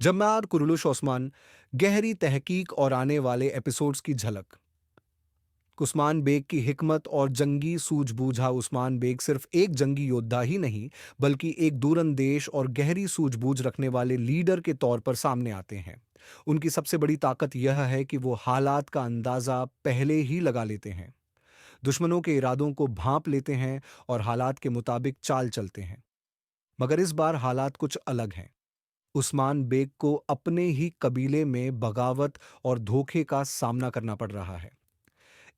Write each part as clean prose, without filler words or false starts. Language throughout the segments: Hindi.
जम्मार कुरुलुश ओस्मान, गहरी तहकीक और आने वाले एपिसोड्स की झलक। उस्मान बेग की हिकमत और जंगी सूझबूझा। उस्मान बेग सिर्फ एक जंगी योद्धा ही नहीं, बल्कि एक दूरंदेश और गहरी सूझबूझ रखने वाले लीडर के तौर पर सामने आते हैं। उनकी सबसे बड़ी ताकत यह है कि वो हालात का अंदाजा पहले ही लगा लेते हैं, दुश्मनों के इरादों को भांप लेते हैं और हालात के मुताबिक चाल चलते हैं। मगर इस बार हालात कुछ अलग हैं। उस्मान बेग को अपने ही कबीले में बगावत और धोखे का सामना करना पड़ रहा है।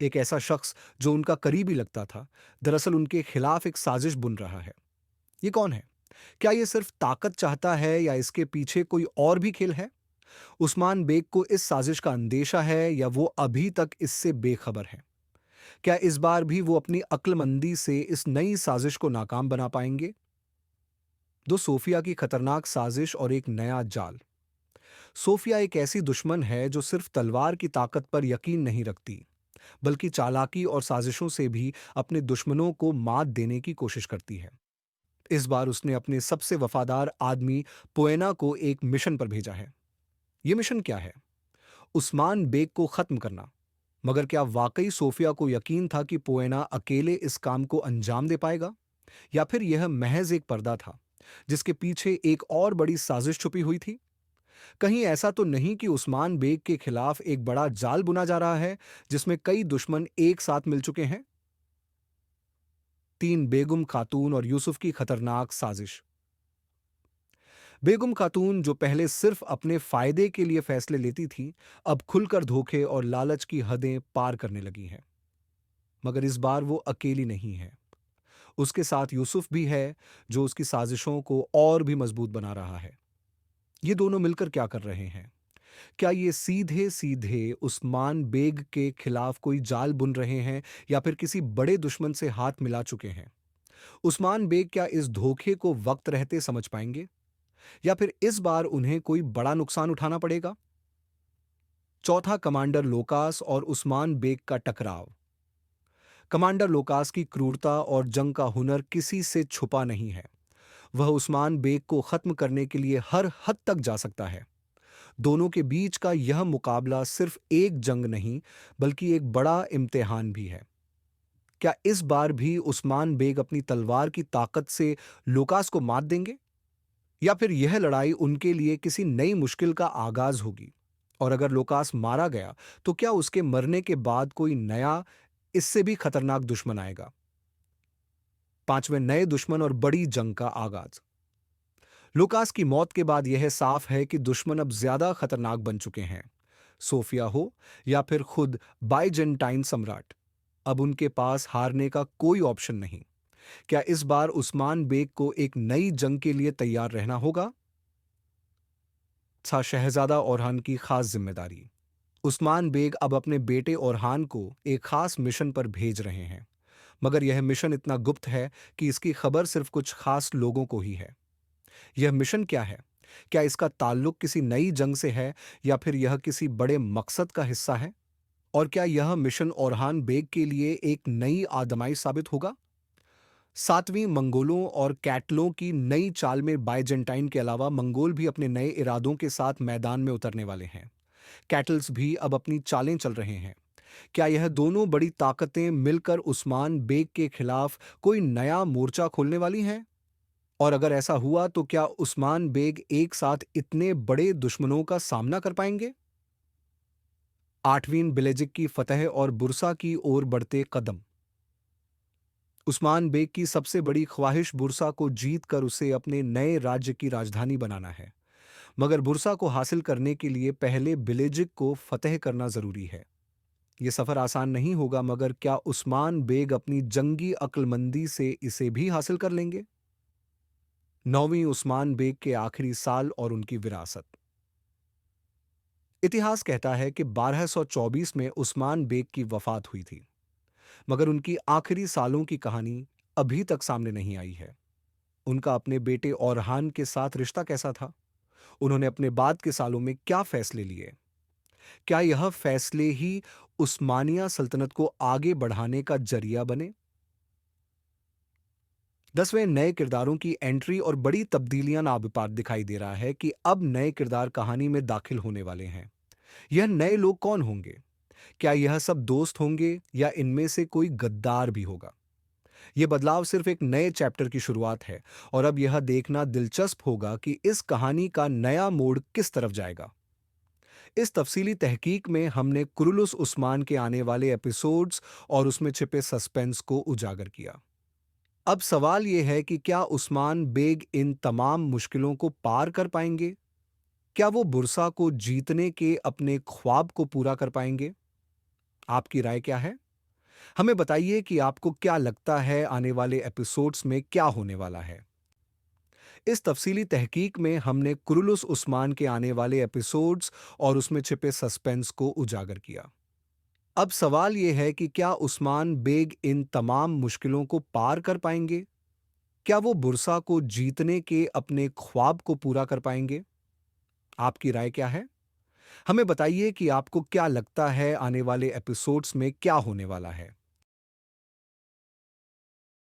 एक ऐसा शख्स जो उनका करीबी लगता था, दरअसल उनके खिलाफ एक साजिश बुन रहा है। ये कौन है? क्या ये सिर्फ ताकत चाहता है या इसके पीछे कोई और भी खेल है? उस्मान बेग को इस साजिश का अंदेशा है या वो अभी तक इससे बेखबर है? क्या इस बार भी वो अपनी अक्लमंदी से इस नई साजिश को नाकाम बना पाएंगे? दो सोफिया की खतरनाक साजिश और एक नया जाल। सोफिया एक ऐसी दुश्मन है जो सिर्फ तलवार की ताकत पर यकीन नहीं रखती, बल्कि चालाकी और साजिशों से भी अपने दुश्मनों को मात देने की कोशिश करती है। इस बार उसने अपने सबसे वफादार आदमी पोएना को एक मिशन पर भेजा है। यह मिशन क्या है? उस्मान बेग को खत्म करना। मगर क्या वाकई सोफिया को यकीन था कि पोएना अकेले इस काम को अंजाम दे पाएगा, या फिर यह महज एक पर्दा था जिसके पीछे एक और बड़ी साजिश छुपी हुई थी? कहीं ऐसा तो नहीं कि उस्मान बेग के खिलाफ एक बड़ा जाल बुना जा रहा है जिसमें कई दुश्मन एक साथ मिल चुके हैं? तीन बेगम खातून और यूसुफ की खतरनाक साजिश। बेगम खातून, जो पहले सिर्फ अपने फायदे के लिए फैसले लेती थी, अब खुलकर धोखे और लालच की हदें पार करने लगी हैं। मगर इस बार वो अकेली नहीं है। उसके साथ यूसुफ भी है, जो उसकी साजिशों को और भी मजबूत बना रहा है। ये दोनों मिलकर क्या कर रहे हैं? क्या ये सीधे सीधे उस्मान बेग के खिलाफ कोई जाल बुन रहे हैं, या फिर किसी बड़े दुश्मन से हाथ मिला चुके हैं? उस्मान बेग क्या इस धोखे को वक्त रहते समझ पाएंगे, या फिर इस बार उन्हें कोई बड़ा नुकसान उठाना पड़ेगा? चौथा, कमांडर लोकास और उस्मान बेग का टकराव। कमांडर लोकास की क्रूरता और जंग का हुनर किसी से छुपा नहीं है। वह उस्मान बेग को खत्म करने के लिए हर हद तक जा सकता है। दोनों के बीच का यह मुकाबला सिर्फ एक जंग नहीं, बल्कि एक बड़ा इम्तिहान भी है। क्या इस बार भी उस्मान बेग अपनी तलवार की ताकत से लोकास को मात देंगे, या फिर यह लड़ाई उनके लिए किसी नई मुश्किल का आगाज होगी? और अगर लोकास मारा गया, तो क्या उसके मरने के बाद कोई नया, इससे भी खतरनाक दुश्मन आएगा? पांचवें, नए दुश्मन और बड़ी जंग का आगाज। लुकास की मौत के बाद यह साफ है कि दुश्मन अब ज्यादा खतरनाक बन चुके हैं। सोफिया हो या फिर खुद बाइजेंटाइन सम्राट, अब उनके पास हारने का कोई ऑप्शन नहीं। क्या इस बार उस्मान बेग को एक नई जंग के लिए तैयार रहना होगा? शहजादा ओरहान की खास जिम्मेदारी। उस्मान बेग अब अपने बेटे ओरहान को एक खास मिशन पर भेज रहे हैं। मगर यह मिशन इतना गुप्त है कि इसकी खबर सिर्फ कुछ खास लोगों को ही है। यह मिशन क्या है? क्या इसका ताल्लुक किसी नई जंग से है, या फिर यह किसी बड़े मकसद का हिस्सा है? और क्या यह मिशन ओरहान बेग के लिए एक नई आजमाइश साबित होगा? सातवीं, मंगोलों और कैटलों की नई चाल में बाइजेंटाइन के अलावा मंगोल भी अपने नए इरादों के साथ मैदान में उतरने वाले हैं। कैटल्स भी अब अपनी चालें चल रहे हैं। क्या यह दोनों बड़ी ताकतें मिलकर उस्मान बेग के खिलाफ कोई नया मोर्चा खोलने वाली हैं? और अगर ऐसा हुआ, तो क्या उस्मान बेग एक साथ इतने बड़े दुश्मनों का सामना कर पाएंगे? आठवीं, बिलेजिक की फतह और बुरसा की ओर बढ़ते कदम। उस्मान बेग की सबसे बड़ी ख्वाहिश बुरसा को जीत कर उसे अपने नए राज्य की राजधानी बनाना है। मगर बुरसा को हासिल करने के लिए पहले बिलेजिक को फतह करना जरूरी है। यह सफर आसान नहीं होगा, मगर क्या उस्मान बेग अपनी जंगी अक्लमंदी से इसे भी हासिल कर लेंगे? नौवीं, उस्मान बेग के आखिरी साल और उनकी विरासत। इतिहास कहता है कि 1224 में उस्मान बेग की वफात हुई थी, मगर उनकी आखिरी सालों की कहानी अभी तक सामने नहीं आई है। उनका अपने बेटे औरहान के साथ रिश्ता कैसा था? उन्होंने अपने बाद के सालों में क्या फैसले लिए? क्या यह फैसले ही उस्मानिया सल्तनत को आगे बढ़ाने का जरिया बने? 10वें नए किरदारों की एंट्री और बड़ी तब्दीलियां नाबाद दिखाई दे रहा है कि अब नए किरदार कहानी में दाखिल होने वाले हैं। यह नए लोग कौन होंगे? क्या यह सब दोस्त होंगे या इनमें से कोई गद्दार भी होगा? यह बदलाव सिर्फ एक नए चैप्टर की शुरुआत है और अब यह देखना दिलचस्प होगा कि इस कहानी का नया मोड़ किस तरफ जाएगा। इस तफसीली तहकीक में हमने कुरुलुस उस्मान के आने वाले एपिसोड्स और उसमें छिपे सस्पेंस को उजागर किया। अब सवाल यह है कि क्या उस्मान बेग इन तमाम मुश्किलों को पार कर पाएंगे? क्या वो बुरसा को जीतने के अपने ख्वाब को पूरा कर पाएंगे? आपकी राय क्या है? हमें बताइए कि आपको क्या लगता है आने वाले एपिसोड्स में क्या होने वाला है। इस तफसीली तहकीक में हमने कुरुलुस उस्मान के आने वाले एपिसोड्स और उसमें छिपे सस्पेंस को उजागर किया। अब सवाल यह है कि क्या उस्मान बेग इन तमाम मुश्किलों को पार कर पाएंगे? क्या वो बुरसा को जीतने के अपने ख्वाब को पूरा कर पाएंगे? आपकी राय क्या है? हमें बताइए कि आपको क्या लगता है आने वाले एपिसोड्स में क्या होने वाला है।